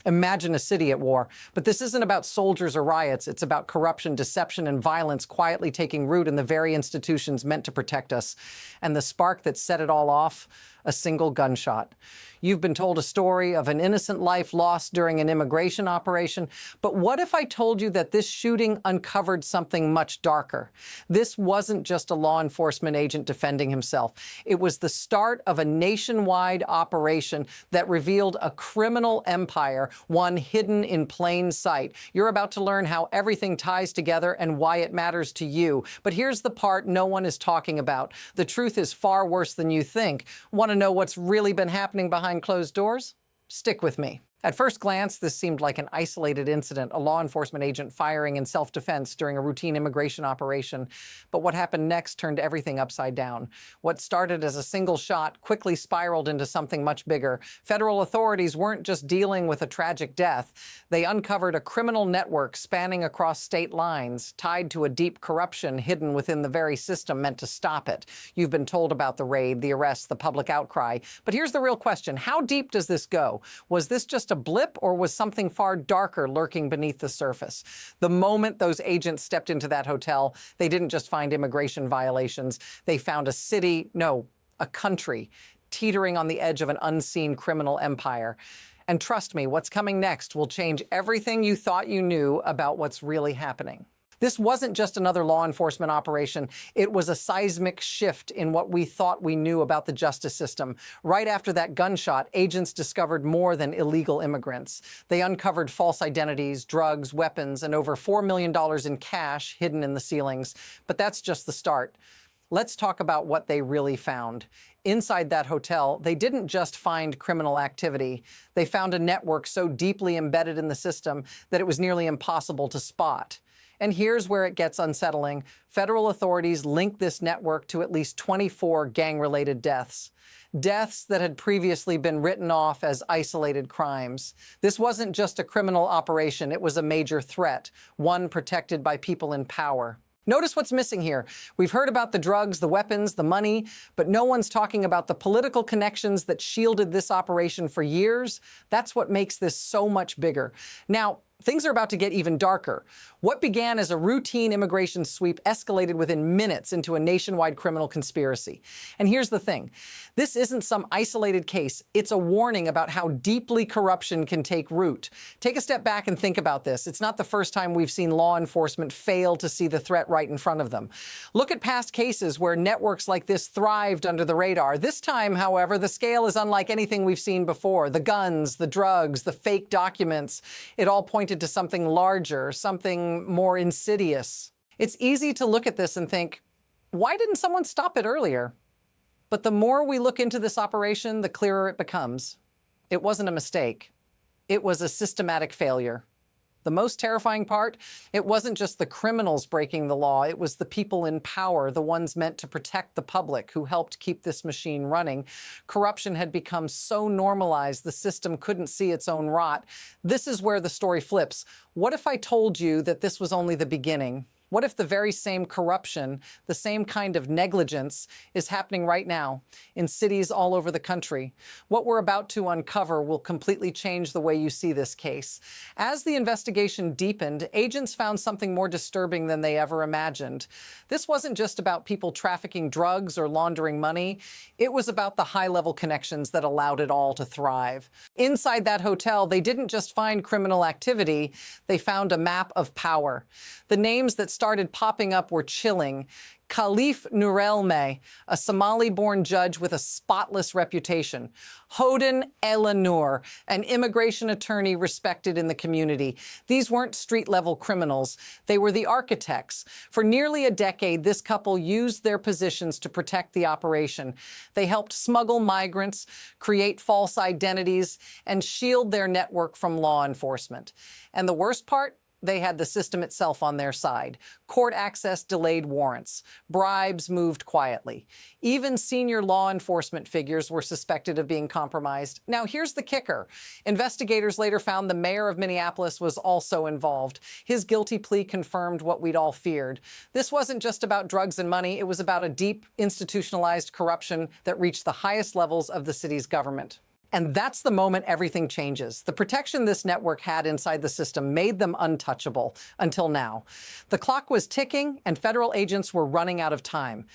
Imagine a city at war. But this isn't about soldiers or riots. It's about corruption, deception, and violence quietly taking root in the very institutions meant to protect us. And the spark that set it all off? A single gunshot. You've been told a story of an innocent life lost during an immigration operation. But what if I told you that this shooting uncovered something much darker? This wasn't just a law enforcement agent defending himself. It was the start of a nationwide operation that revealed a criminal empire, one hidden in plain sight. You're about to learn how everything ties together and why it matters to you. But here's the part no one is talking about. The truth is far worse than you think. Want to know what's really been happening behind closed doors? Stick with me. At first glance, this seemed like an isolated incident, a law enforcement agent firing in self-defense during a routine immigration operation. But what happened next turned everything upside down. What started as a single shot quickly spiraled into something much bigger. Federal authorities weren't just dealing with a tragic death. They uncovered a criminal network spanning across state lines, tied to a deep corruption hidden within the very system meant to stop it. You've been told about the raid, the arrests, the public outcry. But here's the real question. How deep does this go? Was this just a blip, or was something far darker lurking beneath the surface? The moment those agents stepped into that hotel, they didn't just find immigration violations. They found a city, no, a country, teetering on the edge of an unseen criminal empire. And trust me, what's coming next will change everything you thought you knew about what's really happening. This wasn't just another law enforcement operation. It was a seismic shift in what we thought we knew about the justice system. Right after that gunshot, agents discovered more than illegal immigrants. They uncovered false identities, drugs, weapons, and over $4 million in cash hidden in the ceilings. But that's just the start. Let's talk about what they really found. Inside that hotel, they didn't just find criminal activity. They found a network so deeply embedded in the system that it was nearly impossible to spot. And here's where it gets unsettling. Federal authorities linked this network to at least 24 gang-related deaths. Deaths that had previously been written off as isolated crimes. This wasn't just a criminal operation, it was a major threat, one protected by people in power. Notice what's missing here. We've heard about the drugs, the weapons, the money, but no one's talking about the political connections that shielded this operation for years. That's what makes this so much bigger. Now, things are about to get even darker. What began as a routine immigration sweep escalated within minutes into a nationwide criminal conspiracy. And here's the thing. This isn't some isolated case. It's a warning about how deeply corruption can take root. Take a step back and think about this. It's not the first time we've seen law enforcement fail to see the threat right in front of them. Look at past cases where networks like this thrived under the radar. This time, however, the scale is unlike anything we've seen before. The guns, the drugs, the fake documents, it all pointed to something larger, something more insidious. It's easy to look at this and think, why didn't someone stop it earlier? But the more we look into this operation, the clearer it becomes. It wasn't a mistake. It was a systematic failure. The most terrifying part, it wasn't just the criminals breaking the law, it was the people in power, the ones meant to protect the public, who helped keep this machine running. Corruption had become so normalized the system couldn't see its own rot. This is where the story flips. What if I told you that this was only the beginning? What if the very same corruption, the same kind of negligence is happening right now in cities all over the country? What we're about to uncover will completely change the way you see this case. As the investigation deepened, agents found something more disturbing than they ever imagined. This wasn't just about people trafficking drugs or laundering money. It was about the high-level connections that allowed it all to thrive. Inside that hotel, they didn't just find criminal activity, they found a map of power. The names that started popping up were chilling. Khalif Nurelme, a Somali-born judge with a spotless reputation. Hoden Elanur, an immigration attorney respected in the community. These weren't street-level criminals. They were the architects. For nearly a decade, this couple used their positions to protect the operation. They helped smuggle migrants, create false identities, and shield their network from law enforcement. And the worst part? They had the system itself on their side. Court access delayed warrants. Bribes moved quietly. Even senior law enforcement figures were suspected of being compromised. Now, here's the kicker. Investigators later found the mayor of Minneapolis was also involved. His guilty plea confirmed what we'd all feared. This wasn't just about drugs and money. It was about a deep, institutionalized corruption that reached the highest levels of the city's government. And that's the moment everything changes. The protection this network had inside the system made them untouchable until now. The clock was ticking and federal agents were running out of time.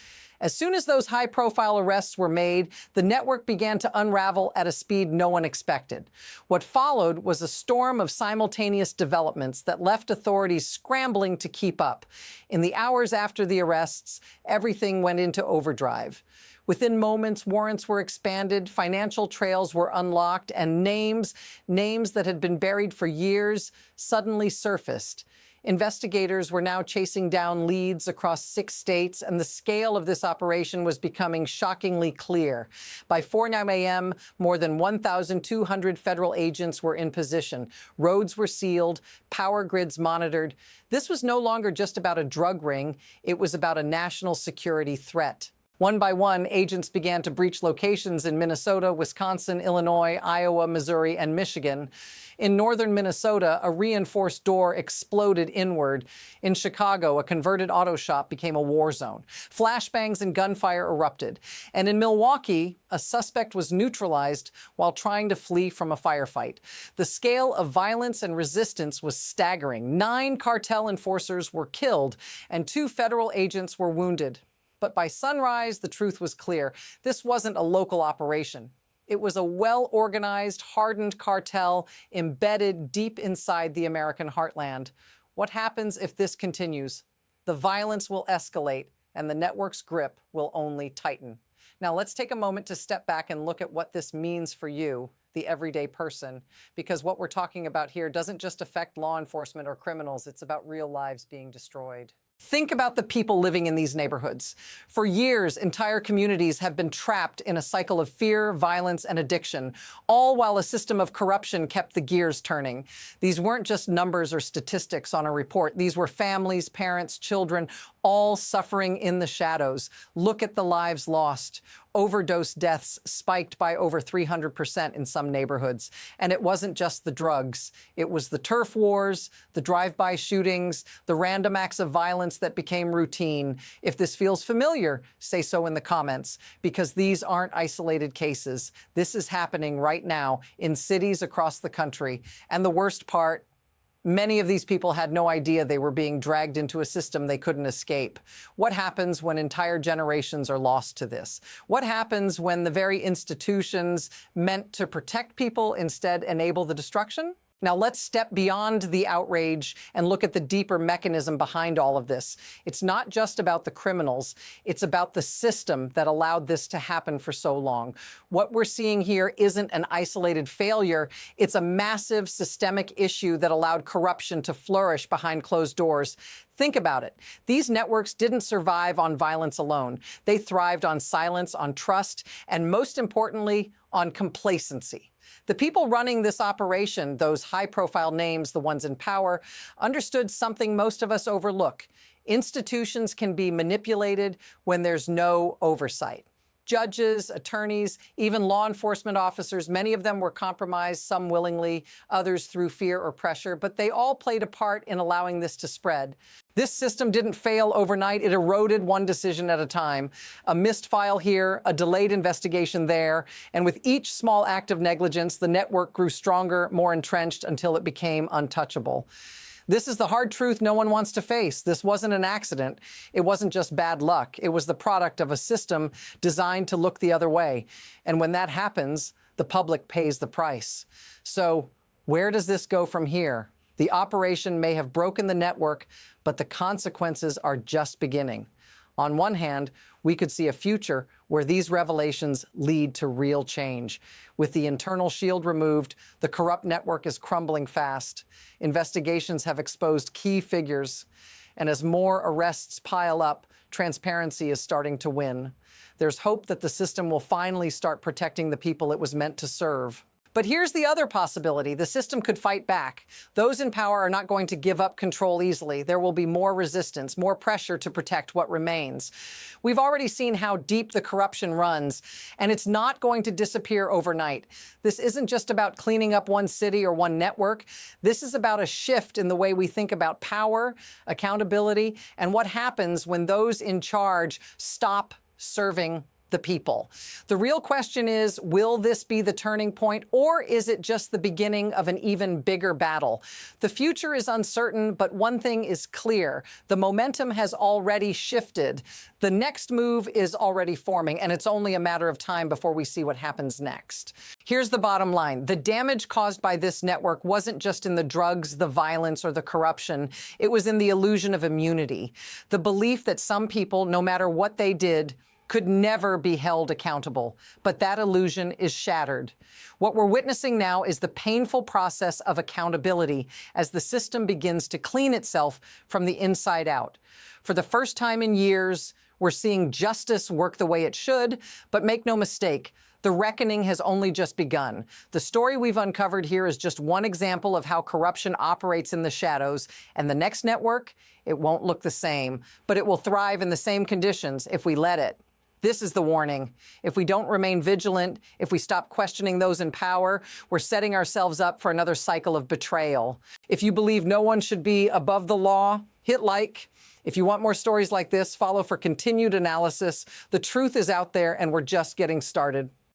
As soon as those high-profile arrests were made, the network began to unravel at a speed no one expected. What followed was a storm of simultaneous developments that left authorities scrambling to keep up. In the hours after the arrests, everything went into overdrive. Within moments, warrants were expanded, financial trails were unlocked, and names that had been buried for years suddenly surfaced. Investigators were now chasing down leads across 6 states, and the scale of this operation was becoming shockingly clear. By 4:09 a.m., more than 1,200 federal agents were in position. Roads were sealed, power grids monitored. This was no longer just about a drug ring. It was about a national security threat. One by one, agents began to breach locations in Minnesota, Wisconsin, Illinois, Iowa, Missouri, and Michigan. In northern Minnesota, a reinforced door exploded inward. In Chicago, a converted auto shop became a war zone. Flashbangs and gunfire erupted. And in Milwaukee, a suspect was neutralized while trying to flee from a firefight. The scale of violence and resistance was staggering. 9 cartel enforcers were killed, and 2 federal agents were wounded. But by sunrise, the truth was clear. This wasn't a local operation. It was a well-organized, hardened cartel embedded deep inside the American heartland. What happens if this continues? The violence will escalate, and the network's grip will only tighten. Now, let's take a moment to step back and look at what this means for you, the everyday person, because what we're talking about here doesn't just affect law enforcement or criminals. It's about real lives being destroyed. Think about the people living in these neighborhoods. For years, entire communities have been trapped in a cycle of fear, violence, and addiction, all while a system of corruption kept the gears turning. These weren't just numbers or statistics on a report. These were families, parents, children, all suffering in the shadows. Look at the lives lost. Overdose deaths spiked by over 300% in some neighborhoods. And it wasn't just the drugs. It was the turf wars, the drive-by shootings, the random acts of violence that became routine. If this feels familiar, say so in the comments, because these aren't isolated cases. This is happening right now in cities across the country. And the worst part, many of these people had no idea they were being dragged into a system they couldn't escape. What happens when entire generations are lost to this? What happens when the very institutions meant to protect people instead enable the destruction? Now let's step beyond the outrage and look at the deeper mechanism behind all of this. It's not just about the criminals. It's about the system that allowed this to happen for so long. What we're seeing here isn't an isolated failure. It's a massive systemic issue that allowed corruption to flourish behind closed doors. Think about it. These networks didn't survive on violence alone. They thrived on silence, on trust, and most importantly, on complacency. The people running this operation, those high-profile names, the ones in power, understood something most of us overlook. Institutions can be manipulated when there's no oversight. Judges, attorneys, even law enforcement officers, many of them were compromised, some willingly, others through fear or pressure, but they all played a part in allowing this to spread. This system didn't fail overnight. It eroded one decision at a time. A missed file here, a delayed investigation there, and with each small act of negligence, the network grew stronger, more entrenched, until it became untouchable. This is the hard truth no one wants to face. This wasn't an accident. It wasn't just bad luck. It was the product of a system designed to look the other way. And when that happens, the public pays the price. So where does this go from here? The operation may have broken the network, but the consequences are just beginning. On one hand, we could see a future where these revelations lead to real change. With the internal shield removed, the corrupt network is crumbling fast. Investigations have exposed key figures. And as more arrests pile up, transparency is starting to win. There's hope that the system will finally start protecting the people it was meant to serve. But here's the other possibility. The system could fight back. Those in power are not going to give up control easily. There will be more resistance, more pressure to protect what remains. We've already seen how deep the corruption runs, and it's not going to disappear overnight. This isn't just about cleaning up one city or one network. This is about a shift in the way we think about power, accountability, and what happens when those in charge stop serving the people. The real question is, will this be the turning point, or is it just the beginning of an even bigger battle? The future is uncertain, but one thing is clear. The momentum has already shifted. The next move is already forming, and it's only a matter of time before we see what happens next. Here's the bottom line. The damage caused by this network wasn't just in the drugs, the violence, or the corruption. It was in the illusion of immunity. The belief that some people, no matter what they did, could never be held accountable. But that illusion is shattered. What we're witnessing now is the painful process of accountability as the system begins to clean itself from the inside out. For the first time in years, we're seeing justice work the way it should, but make no mistake, the reckoning has only just begun. The story we've uncovered here is just one example of how corruption operates in the shadows, and the next network, it won't look the same, but it will thrive in the same conditions if we let it. This is the warning. If we don't remain vigilant, if we stop questioning those in power, we're setting ourselves up for another cycle of betrayal. If you believe no one should be above the law, hit like. If you want more stories like this, follow for continued analysis. The truth is out there, and we're just getting started.